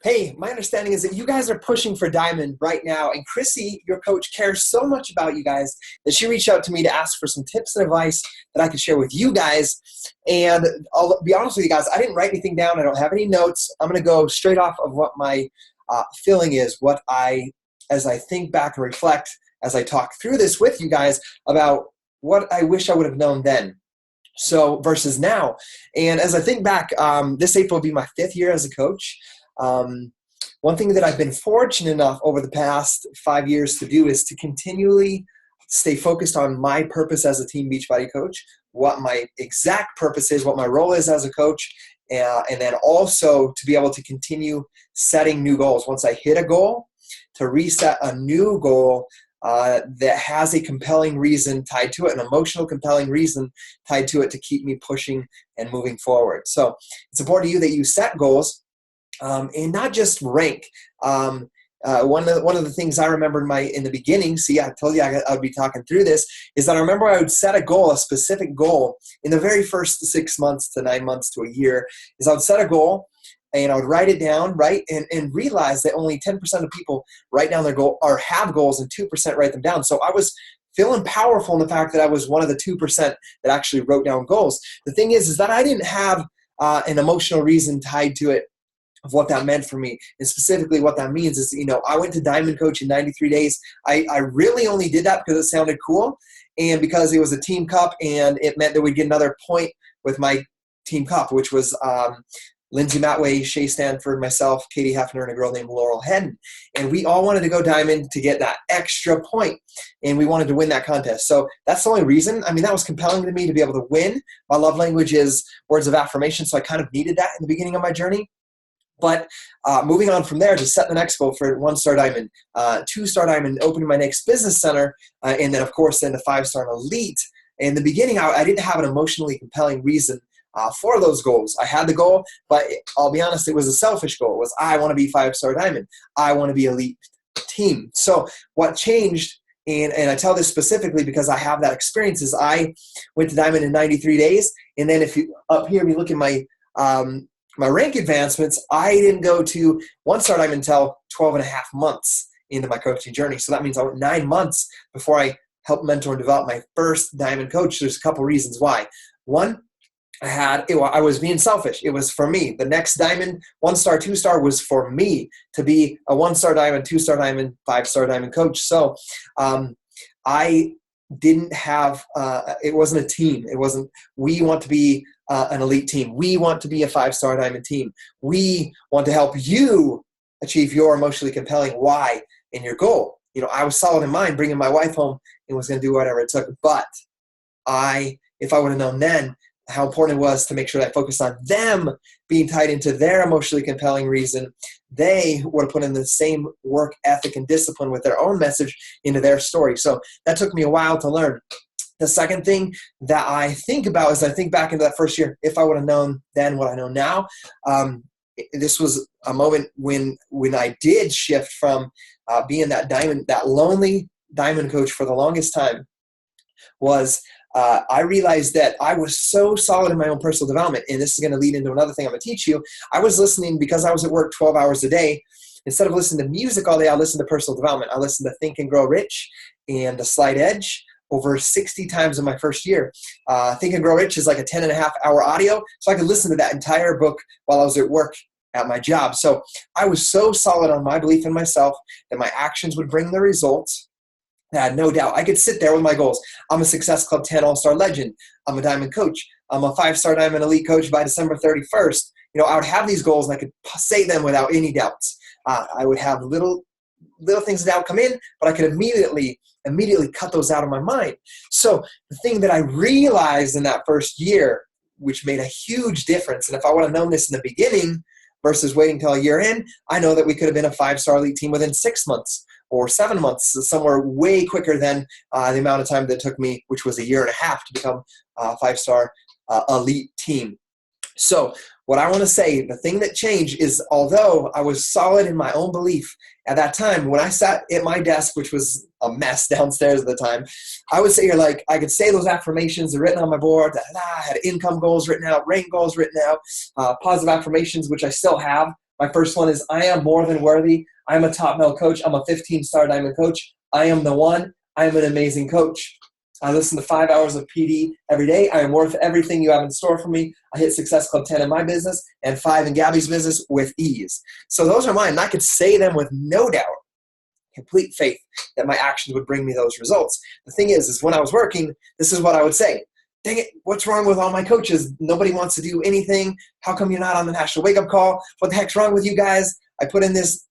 Hey, my understanding is that you guys are pushing for Diamond right now, and Chrissy, your coach, cares so much about you guys that she reached out to me to ask for some tips and advice that I could share with you guys. And I'll be honest with you guys, I didn't write anything down. I don't have any notes. I'm going to go straight off of what my feeling is, as I think back and reflect, as I talk through this with you guys about what I wish I would have known then. So versus now. And as I think back, this April will be my 5th year as a coach. One thing that I've been fortunate enough over the past 5 years to do is to continually stay focused on my purpose as a Team Beachbody coach, what my exact purpose is, what my role is as a coach, and then also to be able to continue setting new goals. Once I hit a goal, to reset a new goal that has a compelling reason tied to it, an emotional compelling reason tied to it to keep me pushing and moving forward. So it's important to you that you set goals and not just rank. One of the things I remember in the beginning, see, I told you I would be talking through this, is that I remember I would set a goal, a specific goal, in the very first 6 months to 9 months to a year, is I would set a goal and I would write it down, right, and realize that only 10% of people write down their goal or have goals and 2% write them down. So I was feeling powerful in the fact that I was one of the 2% that actually wrote down goals. The thing is that I didn't have an emotional reason tied to it of what that meant for me. And specifically what that means is, I went to Diamond Coach in 93 days. I really only did that because it sounded cool and because it was a team cup and it meant that we'd get another point with my team cup, which was Lindsay Matway, Shay Stanford, myself, Katie Hefner, and a girl named Laurel Hedden. And we all wanted to go Diamond to get that extra point, and we wanted to win that contest. So that's the only reason. I mean, that was compelling to me to be able to win. My love language is words of affirmation, so I kind of needed that in the beginning of my journey. But moving on from there to set the next goal for 1-star Diamond, 2-star Diamond, opening my next business center, and then, of course, then the 5-star and Elite. In the beginning, I didn't have an emotionally compelling reason for those goals. I had the goal, but I'll be honest, it was a selfish goal. It was, I want to be 5-star Diamond. I want to be Elite team. So what changed, and I tell this specifically because I have that experience, is I went to Diamond in 93 days. And then if you up here, you look at my rank advancements, I didn't go to 1-star Diamond until 12 and a half months into my coaching journey. So that means I went 9 months before I helped mentor and develop my first Diamond coach. There's a couple reasons why. One, I was being selfish. It was for me. The next Diamond, 1-star, 2-star was for me to be a 1-star Diamond, 2-star Diamond, 5-star Diamond coach. So I didn't have, it wasn't a team. It wasn't, we want to be an elite team. We want to be a 5-star Diamond team. We want to help you achieve your emotionally compelling why and your goal. I was solid in mind, bringing my wife home and was going to do whatever it took. But if I would have known then how important it was to make sure that I focused on them being tied into their emotionally compelling reason, they would have put in the same work ethic and discipline with their own message into their story. So that took me a while to learn. The second thing that I think about is I think back into that first year, if I would have known then what I know now, this was a moment when I did shift from being that lonely Diamond coach for the longest time, was I realized that I was so solid in my own personal development, and this is going to lead into another thing I'm going to teach you. I was listening, because I was at work 12 hours a day. Instead of listening to music all day, I listened to personal development. I listened to Think and Grow Rich and The Slight Edge over 60 times in my first year. Think and Grow Rich is like a 10.5-hour audio, so I could listen to that entire book while I was at work at my job. So I was so solid on my belief in myself that my actions would bring the results. I had no doubt. I could sit there with my goals. I'm a Success Club 10 All-Star legend. I'm a Diamond coach. I'm a 5-star Diamond Elite coach by December 31st. I would have these goals and I could say them without any doubts. I would have little things of doubt come in, but I could immediately cut those out of my mind. So the thing that I realized in that first year, which made a huge difference, and if I would have known this in the beginning versus waiting till a year in, I know that we could have been a 5-star Elite team within 6 months. Or 7 months, somewhere way quicker than the amount of time that it took me, which was a year and a half, to become a 5-star Elite team. So what I want to say, the thing that changed is, although I was solid in my own belief at that time, when I sat at my desk, which was a mess downstairs at the time, I would sit here I could say those affirmations written on my board. I had income goals written out, rank goals written out, positive affirmations, which I still have, My first one is, I am more than worthy. I'm a top male coach. I'm a 15-star diamond coach. I am the one. I am an amazing coach. I listen to 5 hours of PD every day. I am worth everything you have in store for me. I hit Success Club 10 in my business and 5 in Gabby's business with ease. So those are mine. And I could say them with no doubt, complete faith that my actions would bring me those results. The thing is when I was working, this is what I would say. Dang it, what's wrong with all my coaches? Nobody wants to do anything. How come you're not on the national wake-up call? What the heck's wrong with you guys? I put in this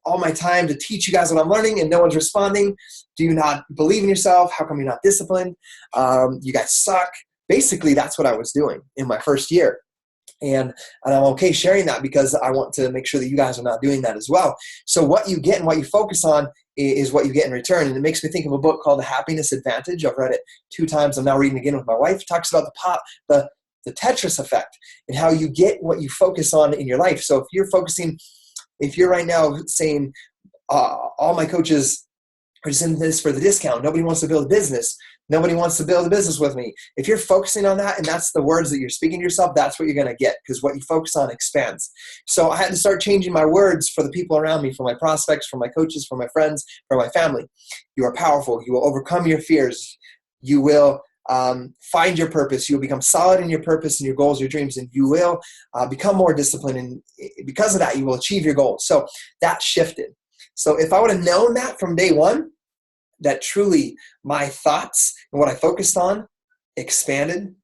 all my time to teach you guys what I'm learning and no one's responding. Do you not believe in yourself? How come you're not disciplined? You guys suck. Basically, that's what I was doing in my first year. And I'm okay sharing that because I want to make sure that you guys are not doing that as well. So what you get and what you focus on is what you get in return. And it makes me think of a book called The Happiness Advantage. I've read it 2 times. I'm now reading it again with my wife. It talks about the Tetris effect and how you get what you focus on in your life. So if you're right now saying, all my coaches are just in this for the discount, nobody wants to build a business, nobody wants to build a business with me. If you're focusing on that and that's the words that you're speaking to yourself, that's what you're going to get, because what you focus on expands. So I had to start changing my words for the people around me, for my prospects, for my coaches, for my friends, for my family. You are powerful. You will overcome your fears. You will find your purpose. You'll become solid in your purpose and your goals, your dreams, and you will become more disciplined. And because of that, you will achieve your goals. So that shifted. So if I would have known that from day one, that truly my thoughts and what I focused on expanded,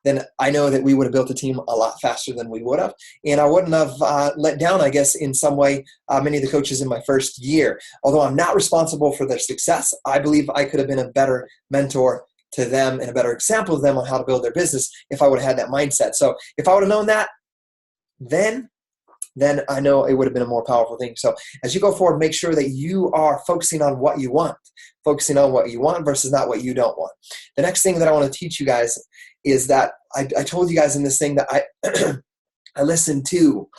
then I know that we would have built a team a lot faster than we would have. And I wouldn't have let down, I guess, in some way, many of the coaches in my first year. Although I'm not responsible for their success, I believe I could have been a better mentor to them and a better example of them on how to build their business if I would have had that mindset. So if I would have known that, then I know it would have been a more powerful thing. So as you go forward, make sure that you are focusing on what you want versus not what you don't want. The next thing that I want to teach you guys is that I told you guys in this thing that I listened to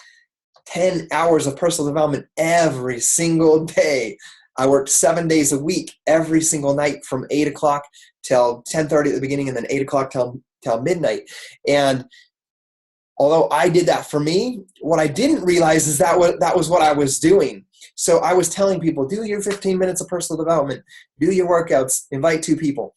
10 hours of personal development every single day. I worked 7 days a week, every single night from 8 o'clock till 10:30 at the beginning and then 8 o'clock till midnight. And although I did that for me, what I didn't realize is that was what I was doing. So I was telling people, do your 15 minutes of personal development, do your workouts, invite 2 people.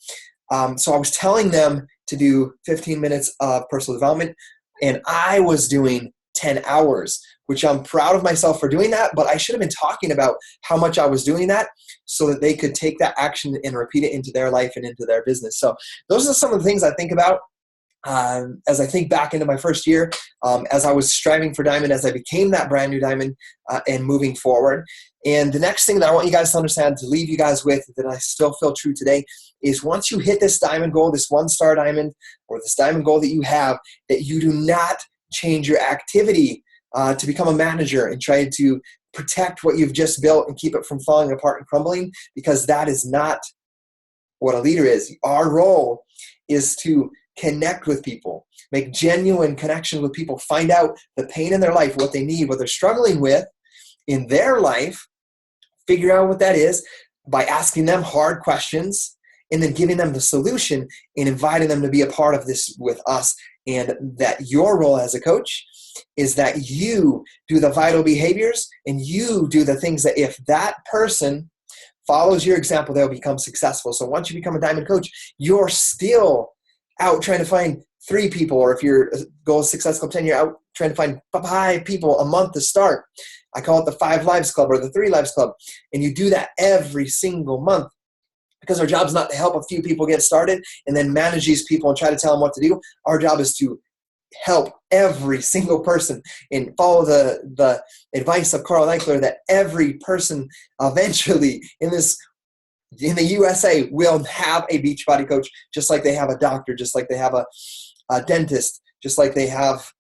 So I was telling them to do 15 minutes of personal development, and I was doing 10 hours, which I'm proud of myself for doing that, but I should have been talking about how much I was doing that so that they could take that action and repeat it into their life and into their business. So those are some of the things I think about as I think back into my first year, as I was striving for diamond, as I became that brand new diamond and moving forward. And the next thing that I want you guys to understand, to leave you guys with, that I still feel true today, is once you hit this diamond goal, this 1-star diamond, or this diamond goal that you have, that you do not change your activity to become a manager and try to protect what you've just built and keep it from falling apart and crumbling, because that is not what a leader is. Our role is to connect with people, make genuine connections with people, find out the pain in their life, what they need, what they're struggling with in their life, figure out what that is by asking them hard questions and then giving them the solution and inviting them to be a part of this with us. And that your role as a coach is that you do the vital behaviors and you do the things that if that person follows your example, they'll become successful. So once you become a diamond coach, you're still out trying to find 3 people, or if your goal is Success Club 10, you're out trying to find 5 people a month to start. I call it the 5 Lives Club or the 3 Lives Club. And you do that every single month, because our job is not to help a few people get started and then manage these people and try to tell them what to do. Our job is to help every single person and follow the advice of Carl Eichler that every person eventually in the USA will have a Beachbody coach, just like they have a doctor, just like they have a dentist, just like they have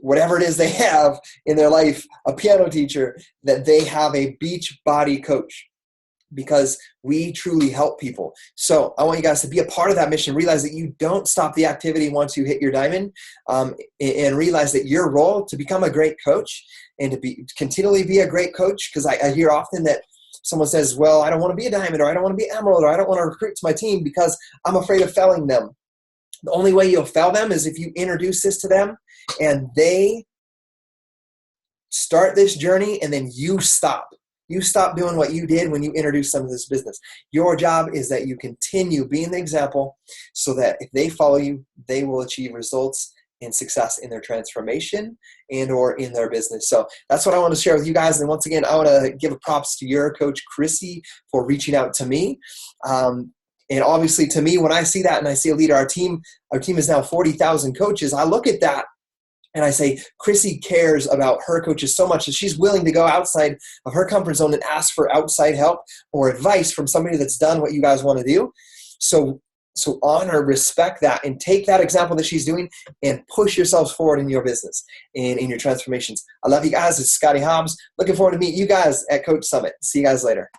whatever it is they have in their life, a piano teacher, that they have a Beachbody coach, because we truly help people. So I want you guys to be a part of that mission. Realize that you don't stop the activity once you hit your diamond, and realize that your role to become a great coach and to continually be a great coach, because I hear often that someone says, well, I don't want to be a diamond, or I don't want to be emerald, or I don't want to recruit to my team because I'm afraid of failing them. The only way you'll fail them is if you introduce this to them and they start this journey, and then you stop. You stop doing what you did when you introduced some of this business. Your job is that you continue being the example so that if they follow you, they will achieve results and success in their transformation and or in their business. So that's what I want to share with you guys. And once again, I want to give props to your coach, Chrissy, for reaching out to me. And obviously to me, when I see that and I see a leader, our team is now 40,000 coaches. I look at that and I say, Chrissy cares about her coaches so much that she's willing to go outside of her comfort zone and ask for outside help or advice from somebody that's done what you guys want to do. So honor, respect that, and take that example that she's doing and push yourselves forward in your business and in your transformations. I love you guys. It's Scotty Hobbs. Looking forward to meeting you guys at Coach Summit. See you guys later.